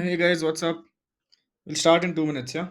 Hey guys, what's up? We'll start in 2 minutes, yeah?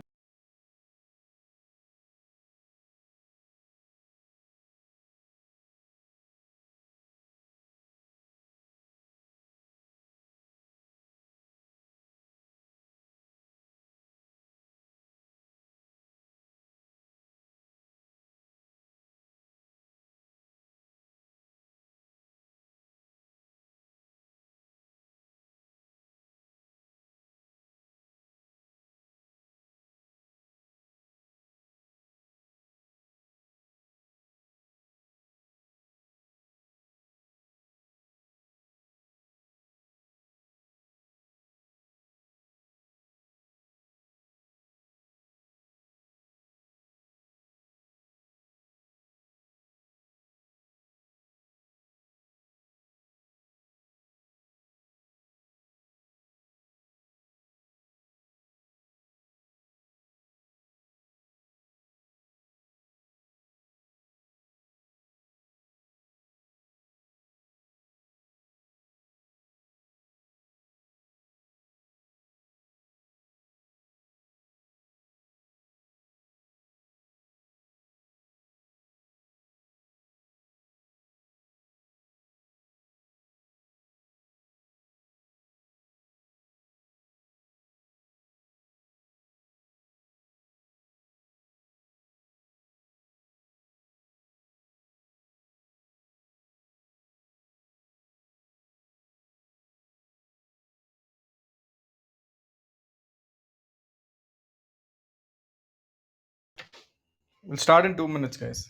We'll start in 2 minutes, guys.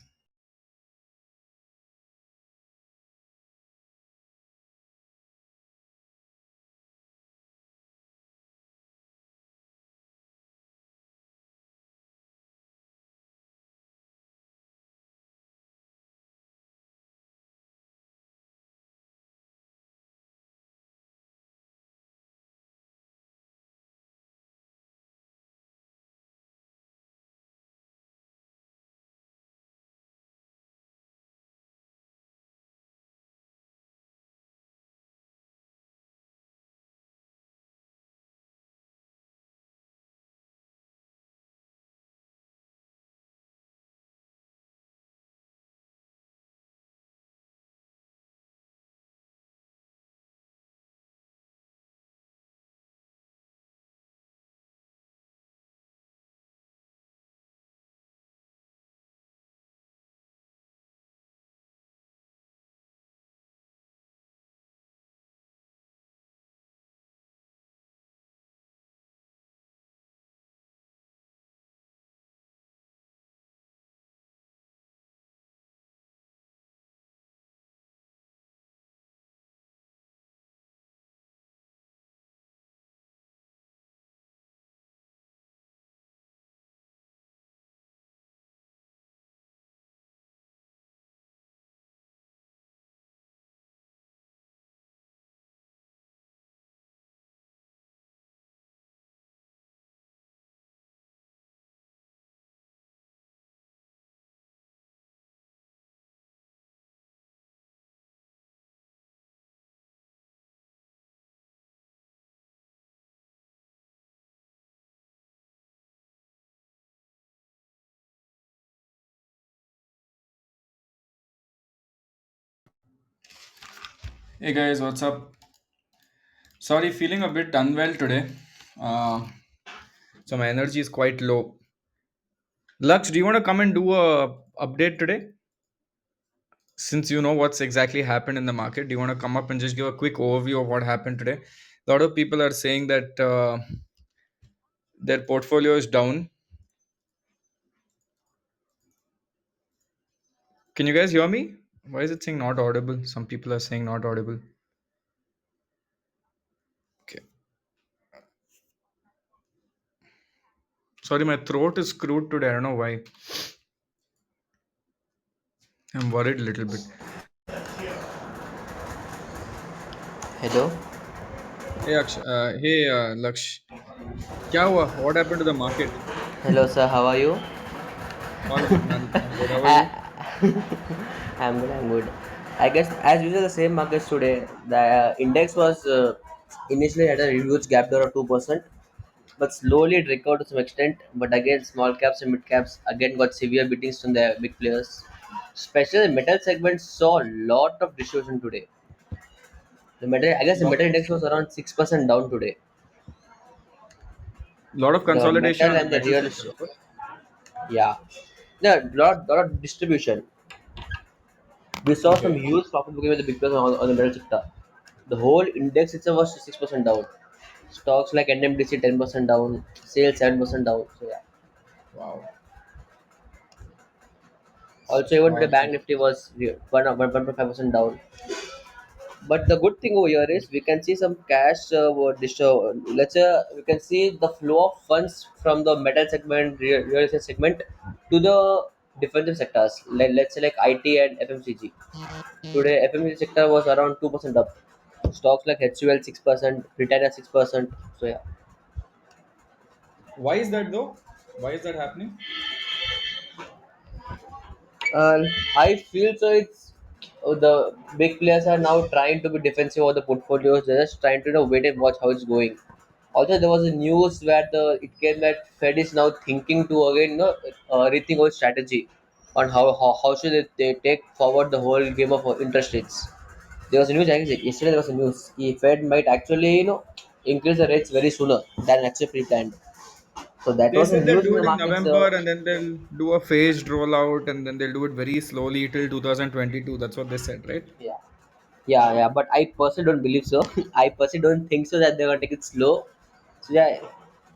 Hey guys, what's up? Sorry, feeling a bit unwell today. Uh, so my energy is quite low. Lux, do you want to come and do a update today? Since you know what's exactly happened in the market, do you want to come up and just give a quick overview of what happened today? A lot of people are saying that their portfolio is down. Can you guys hear me? Why is it saying not audible? Some people are saying not audible. Okay. Sorry, my throat is screwed today. I don't know why. I'm worried a little bit. Hello. Hey, Laksh. क्या हुआ? What happened to the market? Hello, sir. How are you? All good, man. I'm good. How are you? I, I'm good. I'm good. I guess as usual, the same markets today. The index was Initially, it had a huge gap there of 2%, but slowly it recovered to some extent. But again, small caps and mid caps again got severe beatings from the big players. Especially the metal segment saw a lot of distribution today. I guess the Lot metal index was around 6% down today. lot of The consolidation metal on the and the metal real sector. estate, yeah, yeah, lot of distribution. We saw some Okay. huge profit booking with the big players on the metal sector. The whole index itself was 6% down. Stocks like NMDC 10% down, sales 7% down. So yeah. Wow. Also, even today, Wow. Bank Nifty was 1.5% down. But the good thing over here is we can see some cash. Let's say we can see the flow of funds from the metal segment, real estate segment, to the defensive sectors. Let's say like IT and FMCG. Today, FMCG sector was around 2% up. Stocks like HUL 6%, Britannia 6%. So yeah. Why is that though? Why is that happening? I feel so. It's the big players are now trying to be defensive of the portfolios. They're just trying to wait and watch how it's going. Also, there was a news where it came that Fed is now thinking to again rethink our strategy on how should they take forward the whole game of interest rates. There was a news actually yesterday. There was a news. The Fed might actually increase the rates very sooner than actually pre-planned. So that They was a said they'll news in do the it in market. November and then they'll do a phased rollout and then they'll do it very slowly till 2022. That's what they said, right? Yeah. Yeah, but I personally don't believe so. I personally don't think so that they're gonna take it slow. So yeah,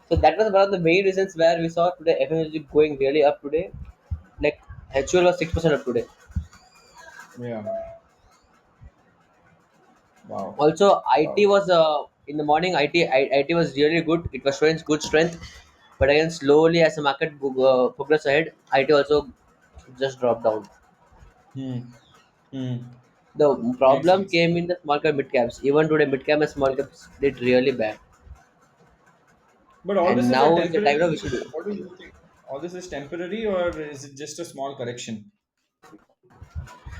so that was one of the main reasons where we saw today FMCG going really up today. Like HUL was 6% up today. Yeah. Wow. Also, IT Wow. was in the morning. IT was really good. It was showing good strength, but again slowly as the market progressed ahead, IT also just dropped down. Hmm. Hmm. The Makes problem sense. came in the small cap mid caps. Even today, mid cap and small caps did really bad. But all this And is a now is the time now we temporary. should. What do you think? All this is temporary, or is it just a small correction?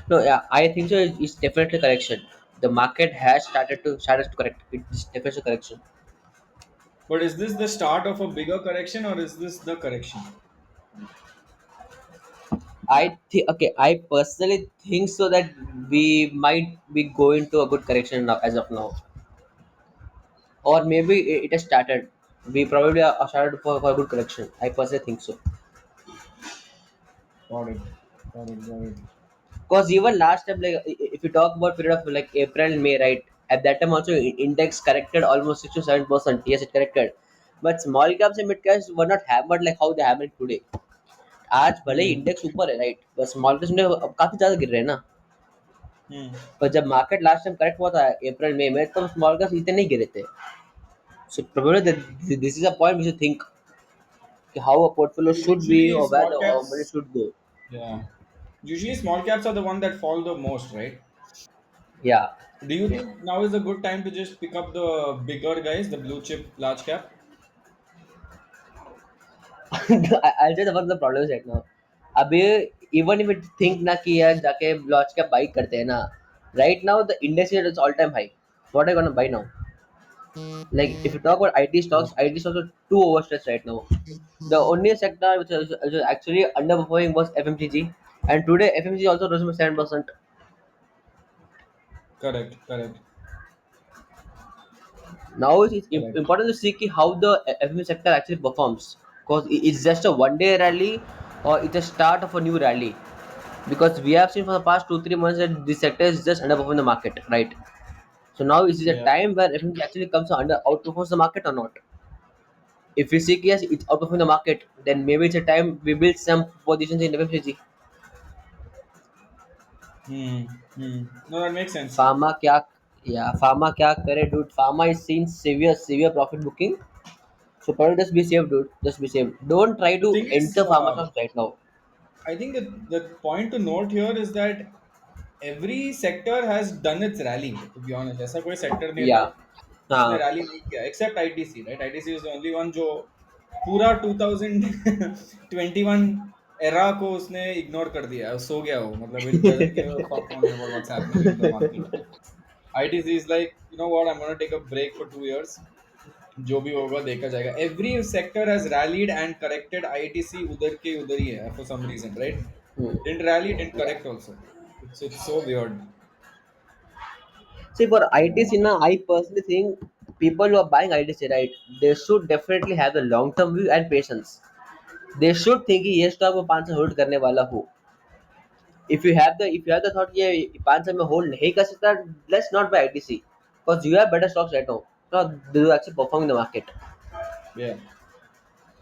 No, yeah, I think so. It's definitely correction. The market has started to correct. It's definitely correction. But is this the start of a bigger correction, or is this the correction? I think okay. I personally think so that we might be going to a good correction now as of now, or maybe it has started. We probably are started for a good correction. I personally think so. Got it. Got it. Got it. Because even last time, like if you talk about period of like April and May, right? At that time also index corrected almost 6 to 7%. Yes, it corrected, but small caps and mid caps were not hammered like how they hammered today. आज भले ही Hmm. Index ऊपर है right बस small caps में अब काफी ज्यादा गिर रहे हैं ना Hmm. पर जब मार्केट लास्ट टाइम करेक्ट हुआ था अप्रैल मई में तो स्मॉल कैप्स इतने नहीं गिरे थे so probably this is a point we should think कि how a portfolio should be Usually, और where small the money caps. Should go Yeah. Usually, small caps are the one that fall the most, right? या Do you think now is a good time to just pick up the bigger guys, the blue chip large cap? I'll tell you what the problem is right now अभी even if it think ना कि यार जाके launch का by करते हैं ना right now the index is all time high what I gonna by now like if you talk about IT stocks, IT stocks are too overstressed right now. The only sector which was actually underperforming was FMCG, and today FMCG also rose by 7%. Correct. Correct. Now it's Correct. important to see how the FMCG sector actually performs because it's just a one-day rally or it's a start of a new rally. Because we have seen for the past 2 3 months that this sector is just underperforming the market, right? So now is it a Yeah. time where FMCG actually comes to under outperforms the market or not? If we see yes, it's outperforming the market, then maybe it's a time we build some positions in FMCG. Hmm. Hmm. No, that makes sense. Pharma क्या Pharma क्या करे dude. Pharma is seeing severe profit booking. So probably just be safe, dude. Just be safe. Don't try The to thing is, enter pharma stocks right now. I think that the point to note here is that every sector has done its rally. To be honest, ऐसा कोई sector नहीं था Yeah. जिसने हाँ. rally नहीं किया, except ITC, right? ITC is the only one जो पूरा 2021 era को उसने ignore कर दिया, सो गया वो, मतलब it doesn't give a fuck on about what's happening in the market. ITC is like, you know what, I'm gonna take a break for 2 years. जो भी होगा देखा जाएगा. Every sector has rallied and corrected. ITC उधर के उधर ही है for some reason, right? Hmm. Didn't rally, didn't Yeah. correct also. It's so weird. See, for ITC now, I personally think people who are buying ITC, right, they should definitely have the long-term view and patience. They should think कि ये stock में 5 साल hold करने वाला हो. If you have the thought कि ये 5 साल में होल्ड नहीं कर सकता, let's not buy ITC because you have better stocks right now. So they will actually perform in the market. Yeah,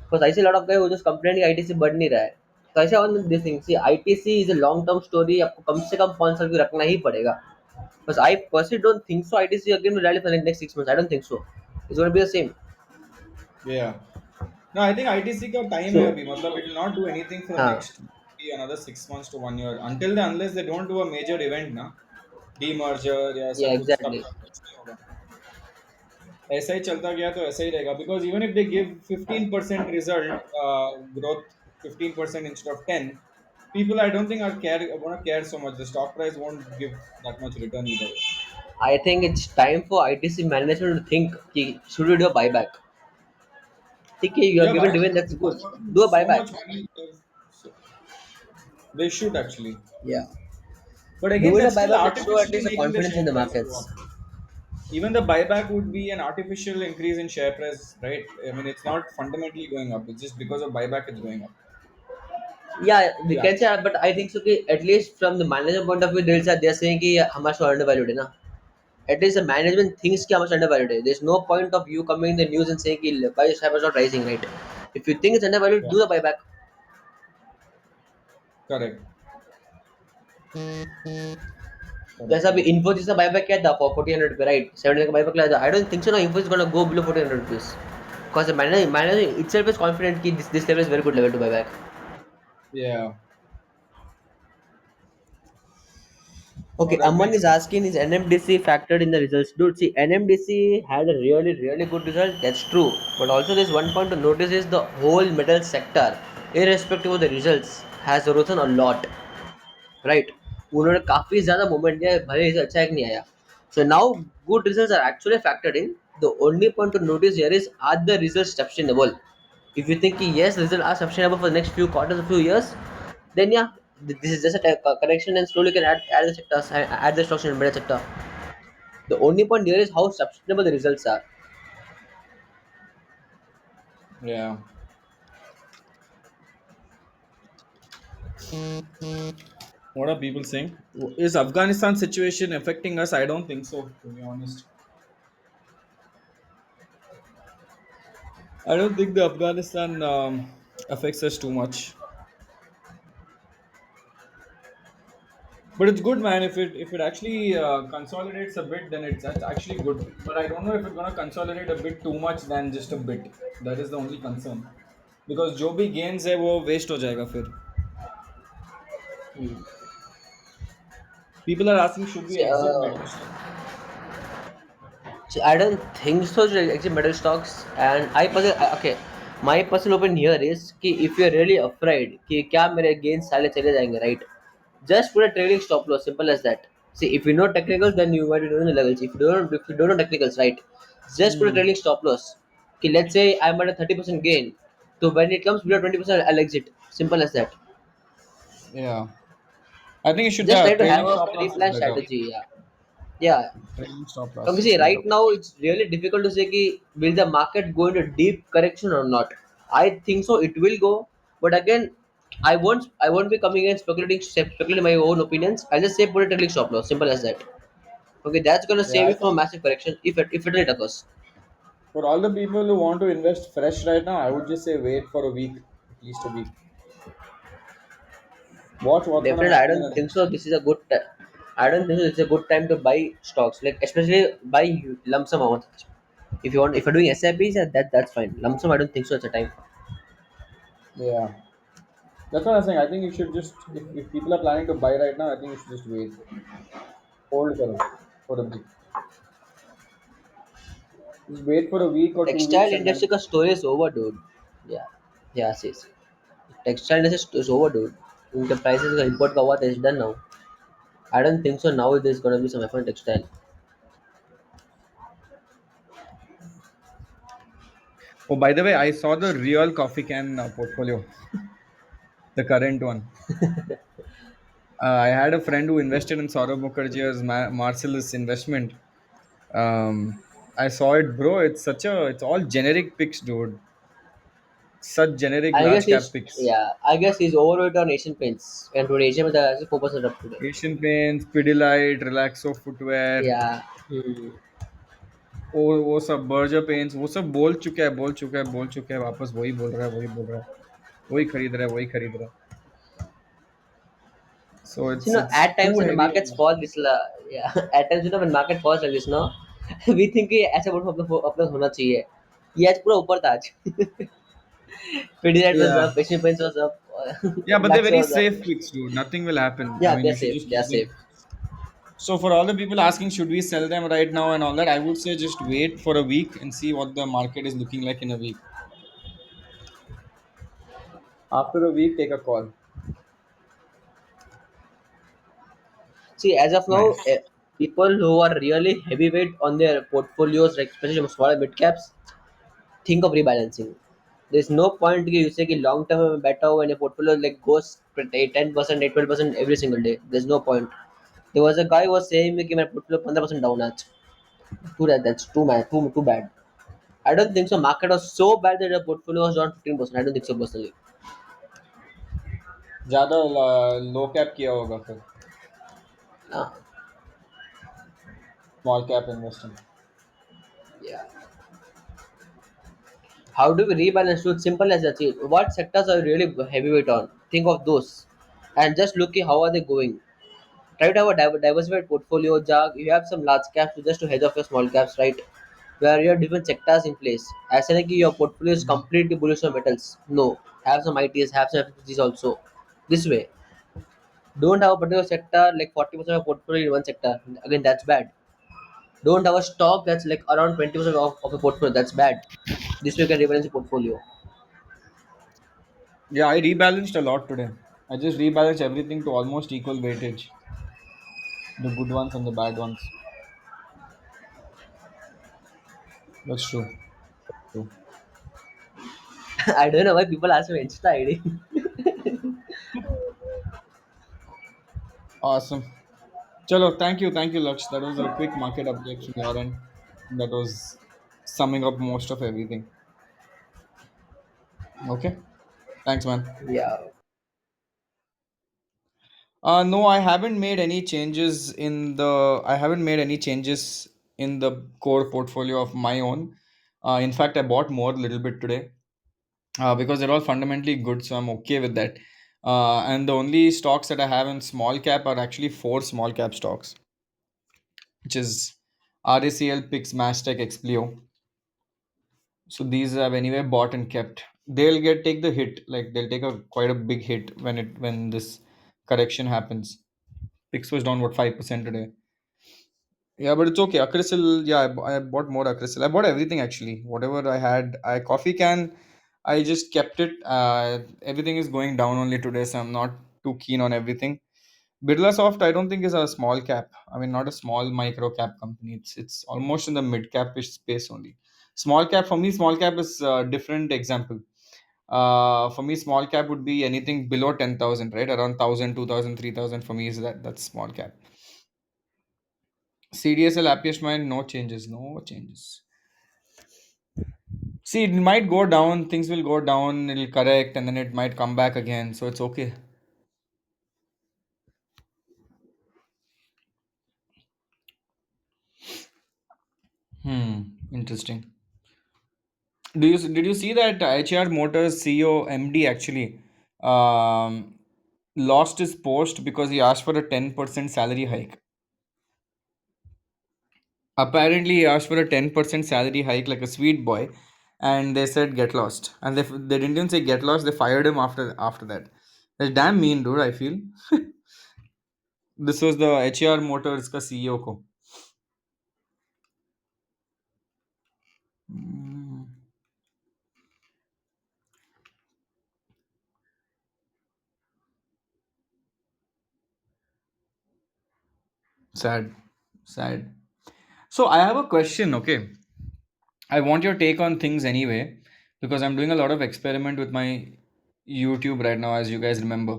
Because I see a lot of guys who just complain कि ITC बढ़ नहीं रहा है. तो ऐसे on this thing, see ITC is a long term story. आपको कम से कम 5 साल की रखना ही पड़ेगा. Because I personally don't think so. ITC again will rally for the next 6 months. I don't think so. It's going to be the same. yeah. No, I think ITC का time है So, अभी. मतलब it will not do anything for the हाँ, next maybe another 6 months to 1 year until the unless they don't do a major event ना, demerger या ऐसा yeah, कुछ तब exactly. तक कुछ नहीं होगा. ऐसा ही चलता गया तो ऐसा ही रहेगा because even if they give 15% result growth 15% instead of 10, people I don't think are gonna care so much. The stock price won't give that much return either. I think it's time for ITC management to think कि should we do a buyback? ठीक है, you are Yeah, given buyback dividend, would that's be good. Do a so buyback. much money. So they should actually. Yeah. But again, Doing a that's still buyback would show at artificially least a making the confidence in share the price go markets. up. Even the buyback would be an artificial increase in share price, right? I mean, it's not fundamentally going up. It's just because of buyback it's going up. Yeah, we Yeah, can say, but I think so. कि at least from the manager point of view, they're saying कि how much undervalued है ना. At least the management thinks कि how much undervalued है. There's no point of you coming in the news and saying कि why is share price not rising, right? If you think it's undervalued, yeah, do the buyback. correct, correct, जैसा अभी correct. Infosys का buyback किया था for 1400 पे right 700 का buyback लाया था आई डोंट थिंक सो ना Infosys gonna go below 1400 rupees because the manager itself is confident कि this level is very good level to buy back. Yeah. Okay, Oh, that Aman makes is sense. asking is NMDC factored in the results? Dude, see, NMDC had a really good result. That's true. But also, there's one point to notice is the whole metal sector, irrespective of the results, has risen a lot. Right उन्होंने काफी ज्यादा movement दिया है, भले result अच्छा एक नहीं आया so now good results are actually factored in the only point to notice here is are the results sustainable if you think yes results are sustainable for the next few quarters or few years then yeah this is just a correction and slowly can add the sectors add the stocks in the middle sector the only point here is how sustainable the results are. Yeah. What are people saying? Is Afghanistan situation affecting us? I don't think so, to be honest. I don't think the Afghanistan affects us too much. But it's good, man. If it actually consolidates a bit, then that's actually good. But I don't know if it's gonna consolidate a bit too much than just a bit. That is the only concern. Because जो भी gains है वो waste हो जाएगा फिर. People are asking should we See, exit metal stocks? See, I don't think so. Actually, metal stocks and I personally okay. My personal opinion here is कि if you're really afraid कि क्या मेरे gains साले चले जाएंगे, right? Just put a trailing stop loss. Simple as that. See, if you know technicals, then you might be doing the levels. If you don't know technicals, right? Just put a Hmm. trailing stop loss. Okay, let's say I'm at a 30% gain. So when it comes below 20%, I'll exit. Simple as that. Yeah. I think you should Just try to have trailing a stop loss is pre-planned better. strategy. Yeah. Yeah. Trailing stop loss Okay, is see, better. right now it's really difficult to say कि will the market go into deep correction or not. I think so. It will go, but again, I won't be coming and speculating my own opinions. I'll just say put a trailing stop loss. Simple as that. Okay, that's gonna Yeah, save I you from a think massive correction if it really occurs. for all the people who want to invest fresh right now, I would just say wait for a week, at least a week. Watch what's gonna Definitely, I happen in don't the think next. so. I don't think so. It's a good time to buy stocks, like especially buy lump sum amount. If you're doing SIPs, yeah, that's fine. Lump sum, I don't think so. It's a time. Yeah, that's what I'm saying. I think you should just if people are planning to buy right now, I think you should just wait, hold for a bit. Just wait for a week or 2 weeks Textile and industry then का story is over, dude. Yeah, yeah, sis. Textile industry is over, dude. The prices का import का हुआ था, it's done now. I don't think so. Now there's gonna be some effort in textile. Oh, by the way, I saw the real coffee can portfolio, the current one. I had a friend who invested in Saurabh Mukherjee's Marcellus investment. I saw it, bro. It's all generic picks, dude. Such generic I guess large cap he's picks. yeah. I guess he's overweight on Asian paints, and today Asian paints are actually 4% up today. Asian Paints, Pidilite, Relaxo footwear, Yeah. Hmm. वो सब Berger paints वो सब बोल चुका है बोल चुका है बोल चुका है वापस वही बोल रहा है वही बोल रहा है वही खरीद रहा है वही खरीद रहा है so So, it's at too times when the heavy markets fall, yeah, at times when market falls like this, no, we think कि ऐसा बोल अपना होना चाहिए. ये आज पूरा ऊपर था आज. Pidilite was yeah up, Asian paints was up, yeah but they're Laxo very was up. safe picks dude nothing will happen I Yeah, mean they're you should safe. just They're use it safe. so for all the people asking should we sell them right now and all that I would say just wait for a week and see what the market is looking like in a week after a week take a call See, as of now, nice people who are really heavyweight on their portfolios, like especially small and mid caps, think of rebalancing. There's no point कि you say कि long term में better when your portfolio like goes 10%, 12% every single day. There's no point. There was a guy who was saying कि मेरा portfolio 15% down आज. That's too bad. I don't think so. Market was so bad that your portfolio was down 15%. I don't think so personally. ज्यादा लो cap किया होगा फिर Uh, small cap investing yeah. How do we rebalance? So it's simple as that. See, what sectors are you really heavyweight on? Think of those, and just look at how are they going. Try to have a diversified portfolio. Jag, you have some large caps just to hedge off your small caps, right? Where you have different sectors in place. As in, like, your portfolio is completely bullish on metals. No, have some ITs, have some FMCGs also. This way, don't have a particular sector like 40% of portfolio in one sector. Again, that's bad. Don't have a stock that's like around 20% of a portfolio. That's bad. This way, you can rebalance your portfolio. Yeah, I rebalanced a lot today. I just rebalanced everything to almost equal weightage. The good ones and the bad ones. That's true. True. I don't know why people ask me Insta ID. Awesome. Chalo, thank you, Laksh. That was a quick market update from your end. That was summing up most of everything. Okay. Thanks, man. Yeah. No, I haven't made any changes in the. I haven't made any changes in the core portfolio of my own. In fact, I bought more a little bit today. Because they're all fundamentally good, so I'm okay with that. And the only stocks that I have in small cap are actually four small cap stocks, which is RACL, Pix, Mastech, Explio. So these I've anyway bought and kept. They'll get take the hit, like they'll take a quite a big hit when this correction happens. Pix was down what 5% today. Yeah, but it's okay. Acrysil, yeah, I bought more Acrysil. I bought everything actually. Whatever I had, I coffee can, I just kept it. Everything is going down only today, so I'm not too keen on everything. Birlasoft, I don't think is a small cap. I mean, not a small micro cap company. It's almost in the mid capish space only. Small cap for me, small cap is a different example. For me, small cap would be anything below 10,000, right? Around 1,000, 2,000, 3,000 for me is that's small cap. CDSL happiest mind, no changes, no changes. See, it might go down, things will go down, it'll correct, and then it might come back again. So it's okay. Interesting. Did you see that HR Motors CEO MD actually um, lost his post because he asked for a 10% salary hike? Apparently, he asked for a 10% salary hike like a sweet boy, and they said get lost. And they didn't even say get lost, they fired him after that. That's damn mean, dude, I feel. This was the HR Motors ka CEO ko. Mm, sad. Sad. So I have a question, okay? I want your take on things anyway. because I'm doing a lot of experiment with my YouTube right now, as you guys remember.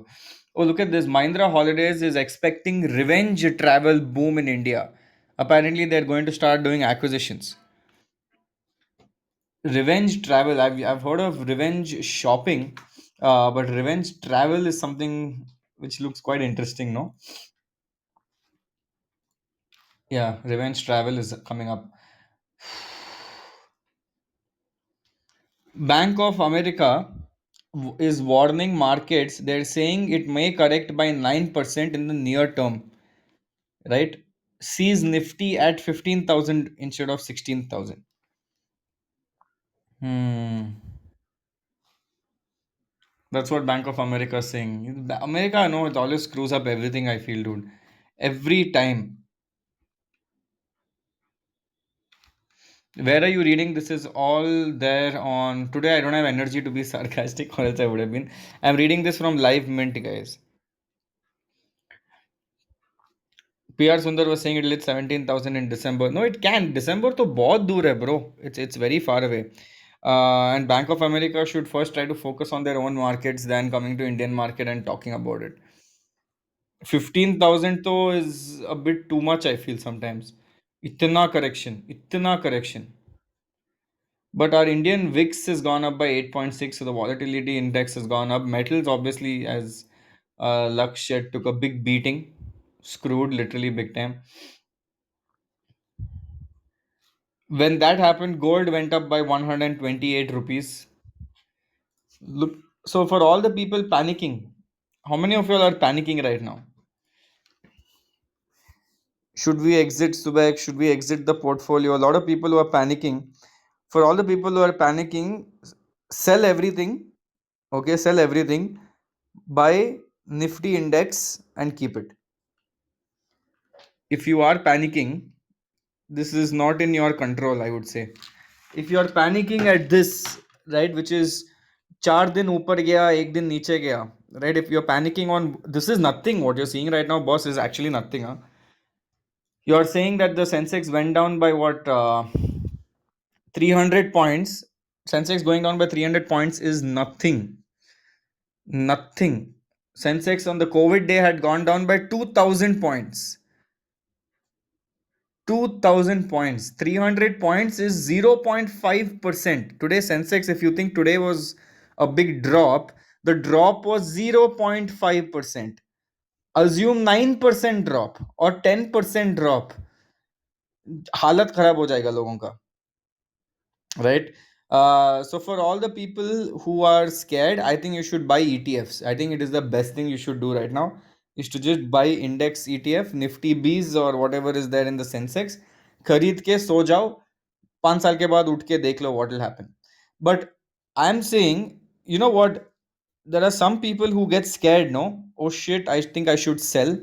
Oh, look at this. Mahindra Holidays is expecting revenge travel boom in India. Apparently, they're going to start doing acquisitions. Revenge travel. I've heard of revenge shopping, but revenge travel is something which looks quite interesting, no? Yeah, revenge travel is coming up. Bank of America is warning markets. They're saying it may correct by 9% in the near term, right? Sees Nifty at 15,000 instead of 16,000. Hmm. That's what Bank of America is saying. America, I know it always screws up everything, I feel, dude. Every time. Where are you reading? This is all there on. Today, I don't have energy to be sarcastic, or else I would have been. I'm reading this from Live Mint, guys. PR Sundar was saying it'll hit 17,000 in December. No, it can. December to bahut dur hai, bro. It's very far away. And Bank of America should first try to focus on their own markets than coming to Indian market and talking about it. 15,000 though is a bit too much, I feel sometimes. Itna correction. Itna correction. But our Indian VIX has gone up by 8.6, so the volatility index has gone up. Metals, obviously, as Lakshya took a big beating, screwed literally big time. When that happened, gold went up by 128 rupees. Look, so for all the people panicking, how many of you all are panicking right now? Should we exit Subek? Should we exit the portfolio? A lot of people who are panicking. For all the people who are panicking, sell everything. Okay, sell everything. Buy Nifty index and keep it. If you are panicking, this is not in your control, I would say. If you are panicking at this, right, which is 4 दिन ऊपर गया एक दिन नीचे गया, right? If you're panicking on this, is nothing. What you're seeing right now, boss, is actually nothing, huh? You're saying that the Sensex went down by what, 300 points. Sensex going down by 300 points is nothing. Nothing. Sensex on the COVID day had gone down by 2000 points. 2000 points. 300 points is 0.5%. Today, Sensex, if you think today was a big drop, the drop was 0.5%. Assume 9% drop or 10% drop. हालत खराब हो जाएगा लोगों का, right? So for all the people who are scared, I think you should buy ETFs. I think it is the best thing you should do right now is to just buy index ETF, Nifty Bs or whatever is there in the Sensex. खरीद के सो जाओ, 5 साल के बाद उठ के देख लो what will happen. But I'm saying, you know what? There are some people who get scared. No, oh shit, I think I should sell.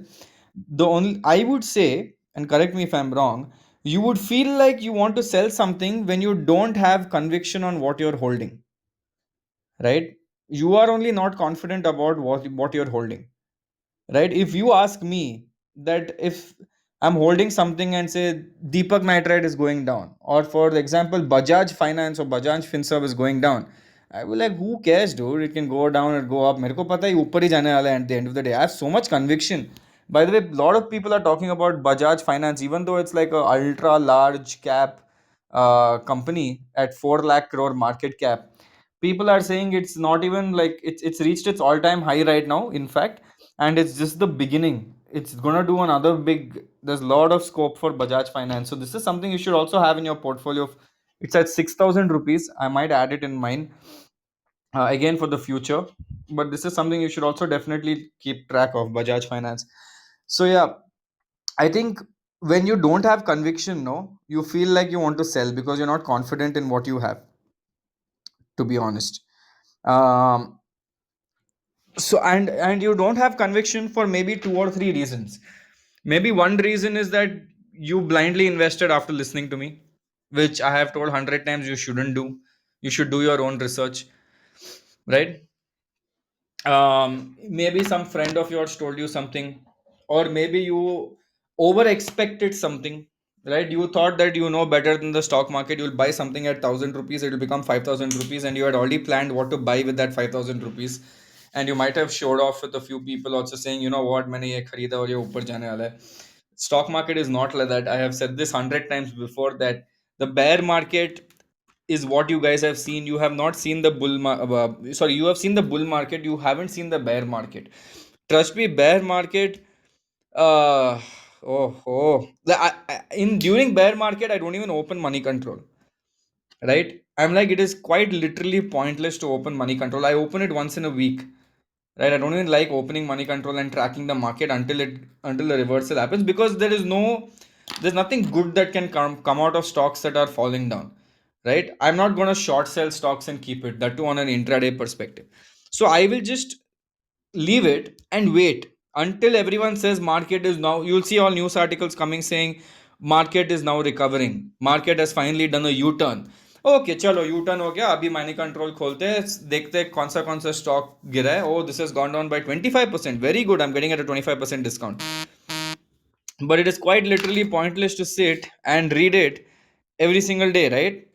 The only I would say, and correct me if I'm wrong, you would feel like you want to sell something when you don't have conviction on what you're holding, right? You are only not confident about what you're holding, right? If you ask me that if I'm holding something and say Deepak Nitrite is going down, or for example Bajaj Finance or Bajaj Finserv is going down, I will like, who cares, dude? It can go down or go up. मेरे को पता है ऊपर ही जाने वाला है at the end of the day. I have so much conviction. By the way, a lot of people are talking about Bajaj Finance, even though it's like a ultra large cap company at 4 lakh crore market cap. People are saying it's not even like it's reached its all time high right now, in fact, and it's just the beginning. It's gonna do another big. There's a lot of scope for Bajaj Finance, so this is something you should also have in your portfolio. It's at 6,000 rupees. I might add it in mine again for the future, but this is something you should also definitely keep track of, Bajaj Finance. So yeah, I think when you don't have conviction, no, you feel like you want to sell because you're not confident in what you have, to be honest. um, so and you don't have conviction for maybe 2 or 3 reasons. Maybe one reason is that you blindly invested after listening to me, which I have told 100 times you shouldn't do. You should do your own research, right? Maybe some friend of yours told you something, or maybe you over expected something, right? You thought that you know better than the stock market. You'll buy something at 1,000 rupees, it will become 5,000 rupees, and you had already planned what to buy with that 5,000 rupees. And you might have showed off with a few people also saying, you know what, मैंने ये खरीदा और ये ऊपर जाने वाला है. Stock market is not like that. I have said this 100 times before that the bear market is what you guys have seen. You have not seen the sorry, you have seen the bull market. You haven't seen the bear market. Trust me, bear market. Uh, in during bear market, I don't even open money control. Right? I'm like, it is quite literally pointless to open money control. I open it once in a week. Right? I don't even like opening money control and tracking the market until the reversal happens, because there's nothing good that can come out of stocks that are falling down. Right? I'm not gonna short sell stocks and keep it, that too on an intraday perspective. So I will just leave it and wait until everyone says market is now. You'll see all news articles coming saying market is now recovering, market has finally done a U-turn. Okay चलो U turn हो गया, अभी money control खोलते हैं, देखते हैं कौन सा स्टॉक गिरा है. Oh this has gone down by 25%, very good, I am getting at a 25% discount. But it is quite literally pointless to sit and read it every single day, right?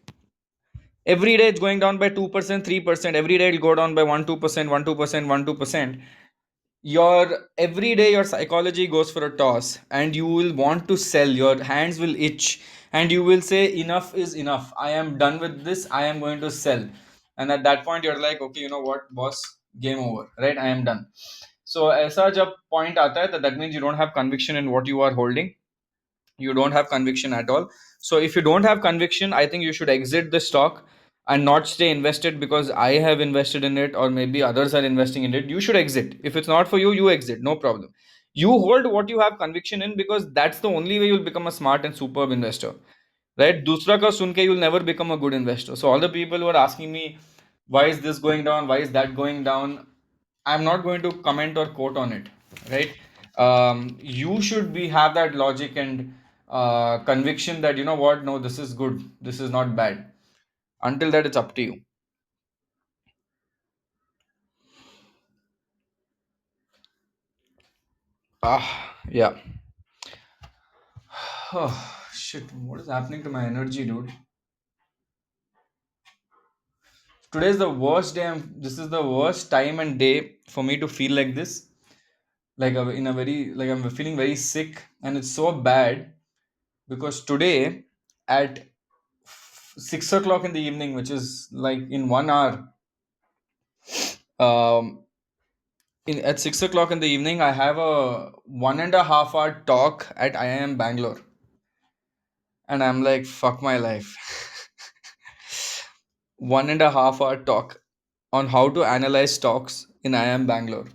Every day it's going down by 2%, 3%. Every day it'll go down by 1 2%, 1 2%, 1 2%. Your every day your psychology goes for a toss, and you will want to sell. Your hands will itch, and you will say enough is enough, I am done with this, I am going to sell. And at that point you're like, okay, you know what, boss, game over, right? I am done. So ऐसा जब point आता है, that means you don't have conviction in what you are holding. You don't have conviction at all. So if you don't have conviction, I think you should exit the stock and not stay invested because I have invested in it, or maybe others are investing in it. You should exit. If it's not for you, you exit, no problem. You hold what you have conviction in, because that's the only way you'll become a smart and superb investor. Right? Dusra ka sun ke, you'll never become a good investor. So all the people who are asking me, why is this going down, why is that going down, I'm not going to comment or quote on it, right? You should be have that logic and conviction that, you know what, no, this is good, this is not bad. Until that, it's up to you. Yeah. Oh shit! What is happening to my energy, dude? Today is the worst day. This is the worst time and day for me to feel like this. Like in a very, like I'm feeling very sick, and it's so bad because today at 6 o'clock in the evening, which is like in 1 hour, um, at 6 o'clock in the evening, I have a 1.5 hour talk at IIM Bangalore, and I'm like, fuck my life. 1.5 hour talk on how to analyze stocks in IIM Bangalore,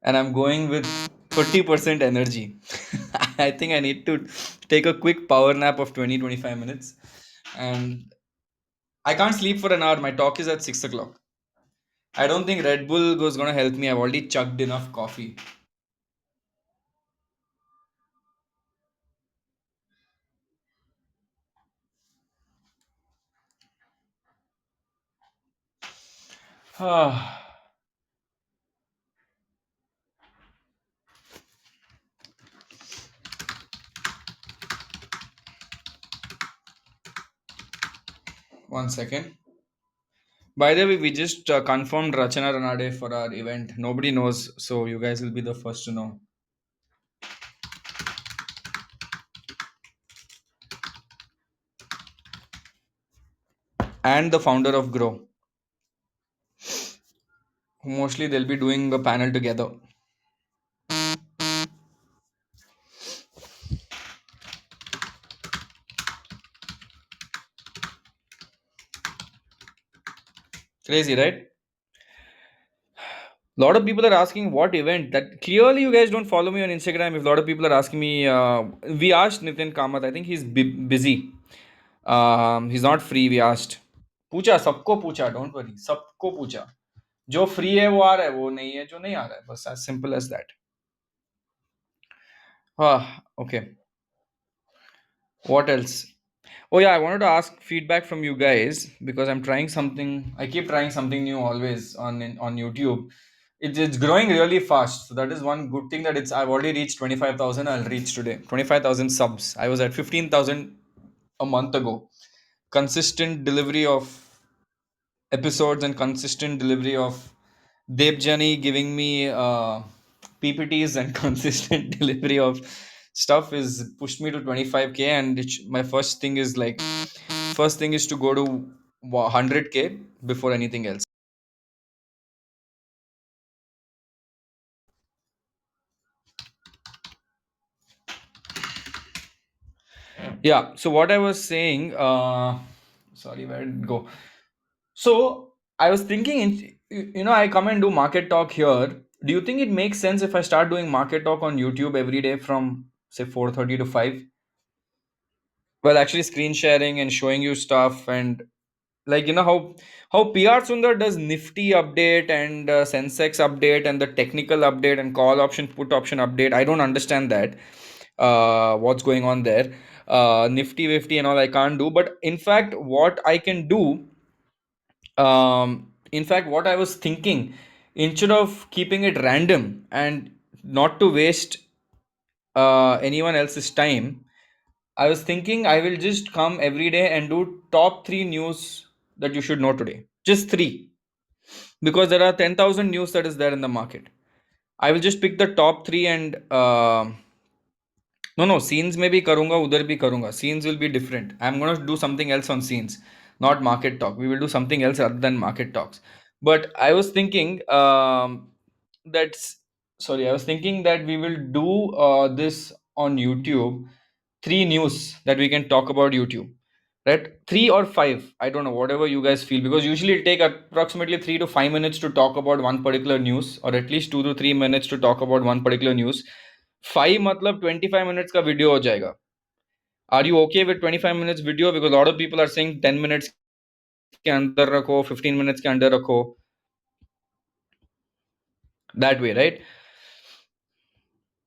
and I'm going with 30% energy. I think I need to take a quick power nap of 20 25 minutes, and I can't sleep for an hour. My talk is at 6 o'clock. I don't think Red Bull was gonna help me. I've already chugged enough coffee. One second. By the way, we just confirmed Rachana Ranade for our event. Nobody knows, so you guys will be the first to know. And the founder of Grow. Mostly they'll be doing a panel together. Crazy, right? A lot of people are asking what event. That clearly you guys don't follow me on Instagram. If a lot of people are asking me, we asked Nitin Kamath. I think he's busy. He's not free. We asked. पूछा सबको पूछा, don't worry, सबको पूछा. जो free है वो आ रहा है, वो नहीं है जो नहीं आ रहा है, बस as simple as that. Okay. What else? Oh yeah, I wanted to ask feedback from you guys because I'm trying something. I keep trying something new always on YouTube. It's growing really fast. So that is one good thing, that I've already reached 25,000. I'll reach today 25,000 subs. I was at 15,000 a month ago. Consistent delivery of episodes and consistent delivery of Debjani giving me PPTs and consistent delivery of stuff is pushed me to 25k. And my first thing is to go to 100k before anything else. Yeah. So what I was saying, sorry, where did it go? So I was thinking, I come and do market talk here. Do you think it makes sense if I start doing market talk on YouTube every day from say 4:30 to 5? Well, actually, screen sharing and showing you stuff, and like how PR Sundar does Nifty update and Sensex update and the technical update and call option put option update. I don't understand that. What's going on there? Nifty, Wifty, and all I can't do. But in fact, what I can do, what I was thinking, instead of keeping it random and not to waste anyone else's time, I was thinking I will just come every day and do top three news that you should know today. Just three, because there are 10,000 news that is there in the market. I will just pick the top three and no, no, scenes में भी करूँगा, उधर भी करूँगा. Scenes will be different. I'm gonna do something else on scenes, not market talk. We will do something else other than market talks. But I was thinking that's sorry, I was thinking that we will do this on YouTube. Three news that we can talk about YouTube, right? Three or five, I don't know, whatever you guys feel, because usually it take approximately 3 to 5 minutes to talk about one particular news, or at least 2 to 3 minutes to talk about one particular news. Five मतलब 25 minutes का video हो जाएगा. Are you okay with 25 minutes video? Because lot of people are saying 10 minutes के अंदर रखो, 15 minutes के अंदर रखो. That way, right?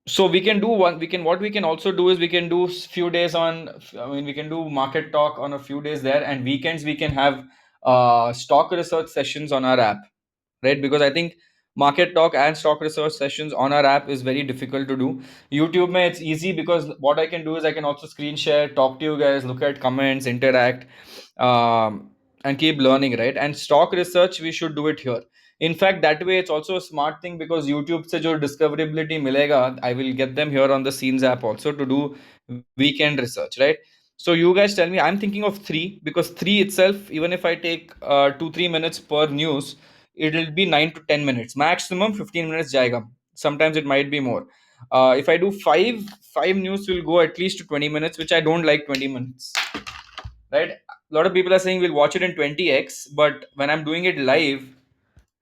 So we can do one. We can what we can also do is we can do few days on. I mean, we can do market talk on a few days there, and weekends we can have stock research sessions on our app, right? Because I think market talk and stock research sessions on our app is very difficult to do. YouTube, mein, it's easy because what I can do is I can also screen share, talk to you guys, look at comments, interact, and keep learning, right? And stock research, we should do it here. In fact, that way it's also a smart thing, because YouTube se jo discoverability milega, I will get them here on the Scenes app also to do weekend research, right? So you guys tell me. I'm thinking of three, because three itself, even if I take 2-3 minutes per news, it'll be 9 to 10 minutes maximum. 15 minutes jayega. Sometimes it might be more. If I do five news will go at least to 20 minutes, which I don't like 20 minutes, right? A lot of people are saying we'll watch it in 20x, but when I'm doing it live,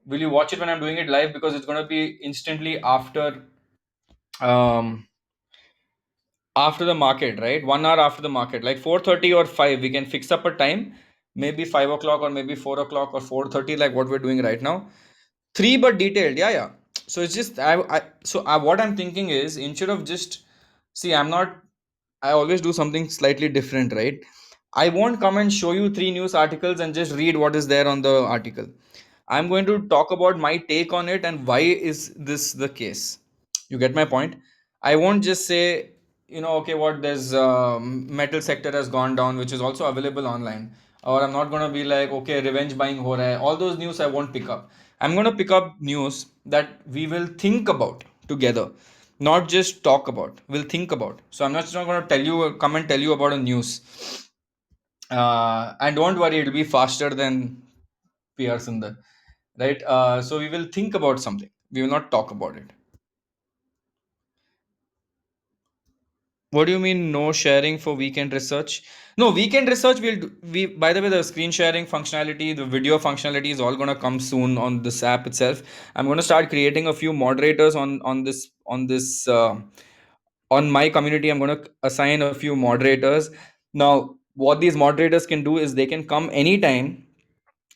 will you watch it when I'm doing it live? Because it's going to be instantly um, after the market, right? 1 hour after the market, like 4:30 or 5. We can fix up a time, maybe 5 o'clock or maybe 4 o'clock or 4:30, like what we're doing right now. Three, but detailed. Yeah, yeah. So it's just what I'm thinking is, instead of just see, I always do something slightly different, right? I won't come and show you three news articles and just read what is there on the article. I'm going to talk about my take on it and why is this the case. You get my point? I won't just say, okay, what there's metal sector has gone down, which is also available online. Or I'm not going to be like, okay, revenge buying ho raha hai. All those news I won't pick up. I'm going to pick up news that we will think about together, not just talk about. We'll think about. So I'm not just not going to come and tell you about a news. And don't worry, it'll be faster than PR Sundar, right? So we will think about something. We will not talk about it. What do you mean no sharing for weekend research? No, weekend research will do, we by the way, the screen sharing functionality, the video functionality is all going to come soon on this app itself. I'm going to start creating a few moderators on this on my community. I'm going to assign a few moderators. Now, what these moderators can do is they can come anytime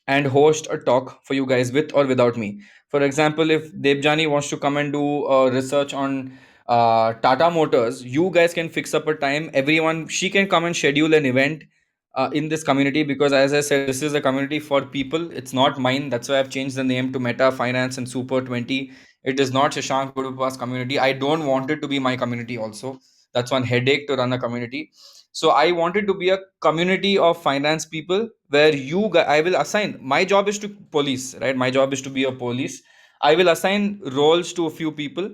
and host a talk for you guys with or without me. For example, if Debjani wants to come and do research on Tata Motors, you guys can fix up a time. Everyone, she can come and schedule an event. in this community, because as I said, this is a community for people. It's not mine. That's why I've changed the name to Meta Finance and Super 20. It is not Shashank Gurupa's community. I don't want it to be my community also. That's one headache to run a community. So I wanted to be a community of finance people where I will assign, my job is to police, right? My job is to be a police. I will assign roles to a few people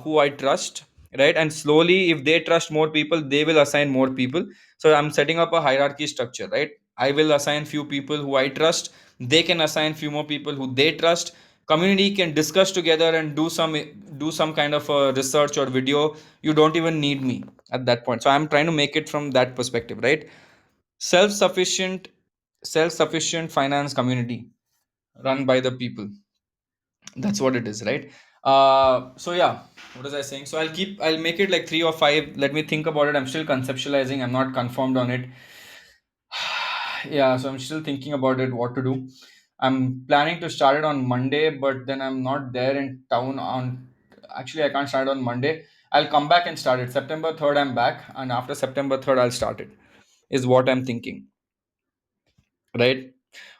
who I trust, right? And slowly, if they trust more people, they will assign more people. So I'm setting up a hierarchy structure, right? I will assign few people who I trust. They can assign few more people who they trust. Community can discuss together and do some kind of research or video. You don't even need me at that point. So I'm trying to make it from that perspective, right? Self-sufficient, self-sufficient finance community run by the people. That's what it is, right? So yeah, what was I saying? So I'll make it like three or five. Let me think about it. I'm still conceptualizing. I'm not confirmed on it. Yeah, so I'm still thinking about it, what to do. I'm planning to start it on Monday, but then I'm not there in town on. Actually, I can't start on Monday. I'll come back and start it. September 3rd, I'm back, and after September 3rd, I'll start it. Is what I'm thinking, right?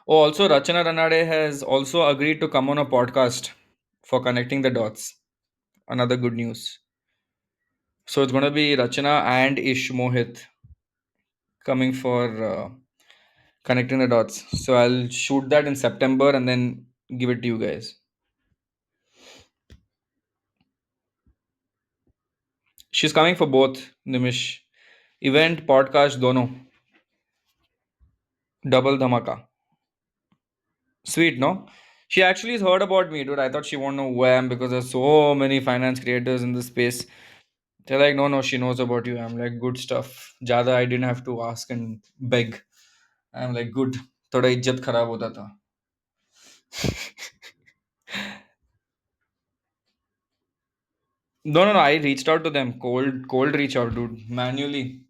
Oh, also, Rachana Ranade has also agreed to come on a podcast for connecting the dots. Another good news. So it's gonna be Rachana and Ish Mohit coming for connecting the dots. So I'll shoot that in September and then give it to you guys. She's coming for both, Nimish. Event, podcast, dono. Double dhamaka. Sweet, no? She actually has heard about me, dude. I thought she won't know who I am because there's so many finance creators in this space. They're like, no, no, she knows about you. I'm like, good stuff. Jada, I didn't have to ask and beg. I'm like, good. थोड़ा इज्जत खराब होता था. No, no, no. I reached out to them. Cold reach out, dude. Manually.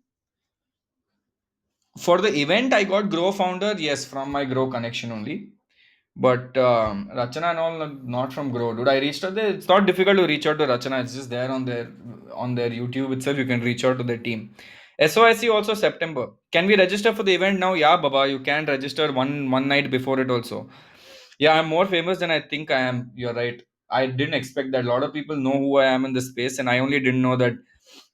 For the event, I got Grow founder, yes, from my Grow connection only. But Rachana and all, not from Grow, dude. I reached out there. It's not difficult to reach out to Rachana. It's just there on their YouTube itself. You can reach out to their team. SOIC also September. Can we register for the event now? Yeah, Baba. You can register one night before it also. Yeah, I'm more famous than I think I am. You're right. I didn't expect that. A lot of people know who I am in this space, and I only didn't know that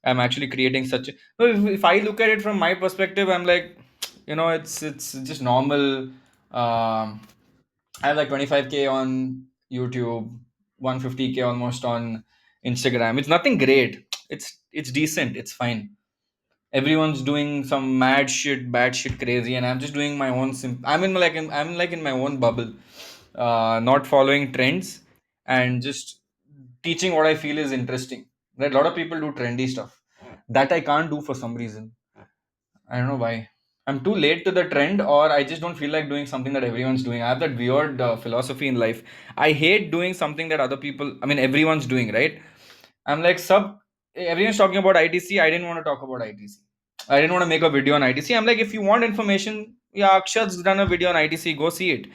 I'm actually creating such. No, if I look at it from my perspective, I'm like, it's just normal. I have like 25K on YouTube, 150K almost on Instagram. It's nothing great. It's decent. It's fine. Everyone's doing some mad shit, bad shit, crazy, and I'm just doing my own. I'm like in my own bubble, not following trends and just teaching what I feel is interesting. Right? A lot of people do trendy stuff that I can't do for some reason. I don't know why. I'm too late to the trend, or I just don't feel like doing something that everyone's doing. I have that weird philosophy in life. I hate doing something that other people, I mean, everyone's doing, right? I'm like, everyone's talking about ITC. I didn't want to talk about ITC. I didn't want to make a video on ITC. I'm like, if you want information, yeah, Akshat's done a video on ITC. Go see it.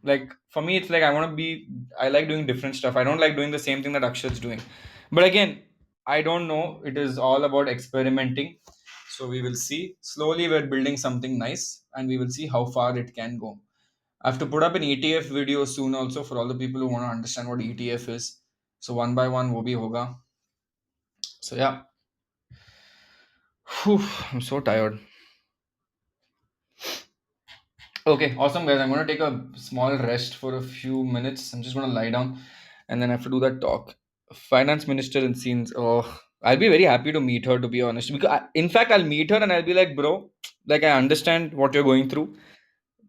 Like for me, it's like I like doing different stuff. I don't like doing the same thing that Akshat's doing. But again, I don't know. It is all about experimenting. So we will see. Slowly, we're building something nice, and we will see how far it can go. I have to put up an ETF video soon also for all the people who want to understand what ETF is. So one by one, wo bhi hoga. So yeah. Whew, I'm so tired. Okay, awesome guys. I'm gonna take a small rest for a few minutes. I'm just gonna lie down and then I have to do that talk. Finance minister in scenes. Oh, I'll be very happy to meet her to be honest. Because in fact, I'll meet her and I'll be like, bro, like I understand what you're going through.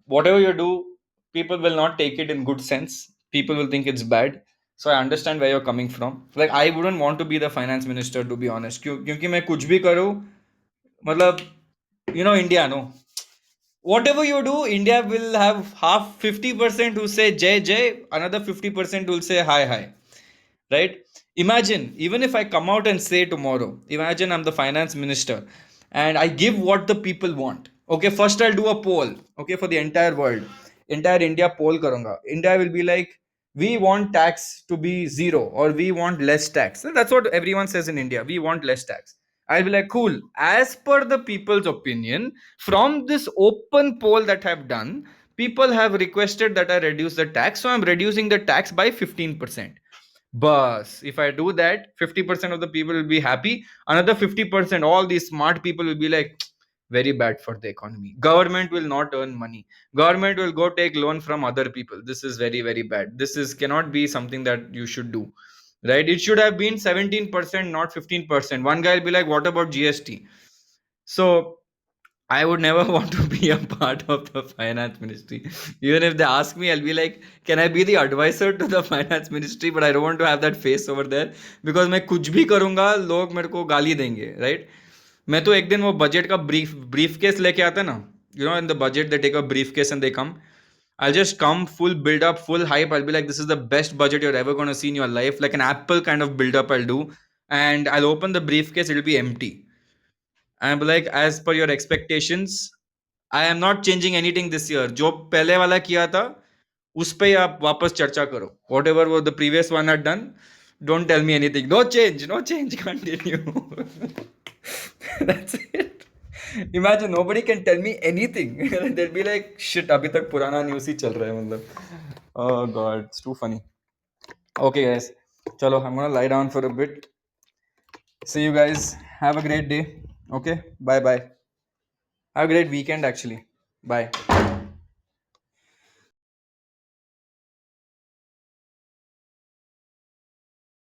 Whatever you do, people will not take it in good sense. People will think it's bad. So I understand where you're coming from. Like I wouldn't want to be the finance minister to be honest. क्योंकि मैं कुछ भी करूँ मतलब India no, whatever you do, India will have half 50% who say Jai Jai, another 50% will say hi hi, right? Imagine, even if I come out and say tomorrow, imagine I'm the finance minister and I give what the people want. Okay, first I'll do a poll, okay, for the entire world, entire India poll karunga. India will be like, we want tax to be zero or we want less tax. That's what everyone says in India, we want less tax. I'll be like, cool. As per the people's opinion, from this open poll that I've done, people have requested that I reduce the tax. So I'm reducing the tax by 15%. Bus. If I do that, 50% of the people will be happy. Another 50%, all these smart people will be like, very bad for the economy. Government will not earn money. Government will go take loan from other people. This is very, very bad. This is cannot be something that you should do. Right? It should have been 17%, not 15%. One guy will be like, what about GST? So I would never want to be a part of the finance ministry. Even if they ask me, I'll be like, can I be the advisor to the finance ministry? But I don't want to have that face over there because मैं कुछ भी करूंगा लोग मेरे को गाली देंगे, right? मैं तो एक दिन वो बजट का ब्रीफ केस लेके आता ना, you know, in the budget they take a briefcase and they come. I'll just come full build up, full hype. I'll be like, this is the best budget you're ever gonna see in your life, like an Apple kind of build up. I'll do, and I'll open the briefcase. It'll be empty. I'm like, as per your expectations, I am not changing anything this year. जो पहले वाला किया था, उस पे आप वापस चर्चा करो. Whatever was the previous one had done, don't tell me anything. No change, no change. Continue. That's it. Imagine nobody can tell me anything. They'll be like, shit, अभी तक पुराना न्यूज़ ही चल रहा है मतलब. Oh God, it's too funny. Okay, guys. Chalo, I'm gonna lie down for a bit. See you guys. Have a great day. Okay. Bye bye. Have a great weekend actually. Bye.